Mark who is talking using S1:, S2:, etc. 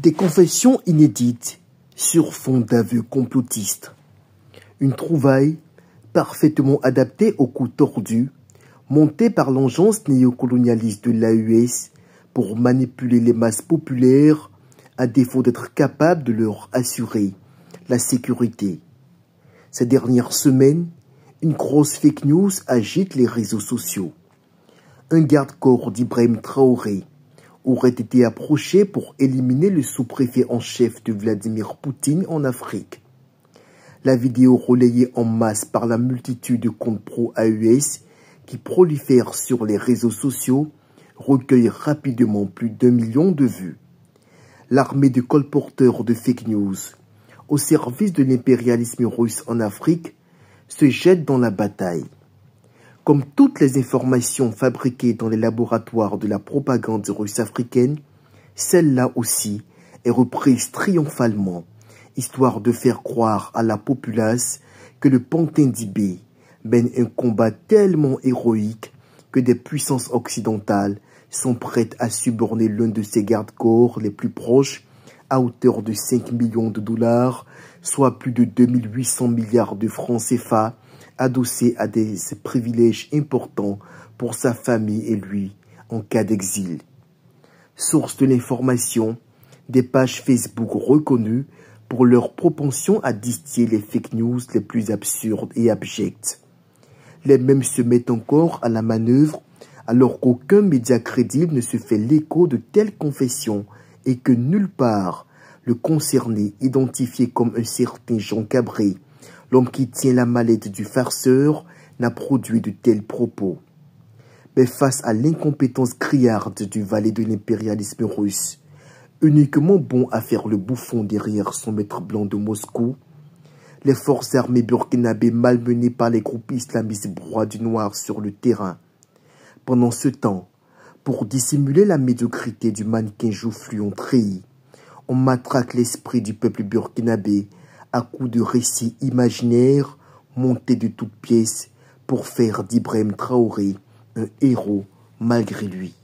S1: Des confessions inédites sur fond d'aveux complotistes. Une trouvaille parfaitement adaptée au coup tordu, montée par l'engeance néocolonialiste de l'AES pour manipuler les masses populaires à défaut d'être capable de leur assurer la sécurité. Ces dernières semaines, une grosse fake news agite les réseaux sociaux. Un garde-corps d'Ibrahim Traoré aurait été approché pour éliminer le sous-préfet en chef de Vladimir Poutine en Afrique. La vidéo relayée en masse par la multitude de comptes pro-AES qui prolifèrent sur les réseaux sociaux recueille rapidement plus d'1 million de vues. L'armée de colporteurs de fake news au service de l'impérialisme russe en Afrique se jette dans la bataille. Comme toutes les informations fabriquées dans les laboratoires de la propagande russe africaine, celle-là aussi est reprise triomphalement, histoire de faire croire à la populace que le pantin d'Ibé mène un combat tellement héroïque que des puissances occidentales sont prêtes à suborner l'un de ses garde-corps les plus proches à hauteur de 5 millions de dollars, soit plus de 2800 milliards de francs CFA, adossé à des privilèges importants pour sa famille et lui en cas d'exil. Source de l'information, des pages Facebook reconnues pour leur propension à distiller les fake news les plus absurdes et abjectes. Les mêmes se mettent encore à la manœuvre alors qu'aucun média crédible ne se fait l'écho de telles confessions et que nulle part le concerné, identifié comme un certain Jean Cabré, l'homme qui tient la mallette du farceur, n'a produit de tels propos. Mais face à l'incompétence criarde du valet de l'impérialisme russe, uniquement bon à faire le bouffon derrière son maître blanc de Moscou, les forces armées burkinabées malmenées par les groupes islamistes broient du noir sur le terrain. Pendant ce temps, pour dissimuler la médiocrité du mannequin joufflu treillis, on matraque l'esprit du peuple burkinabé à coups de récits imaginaires montés de toutes pièces pour faire d'Ibrahim Traoré un héros malgré lui.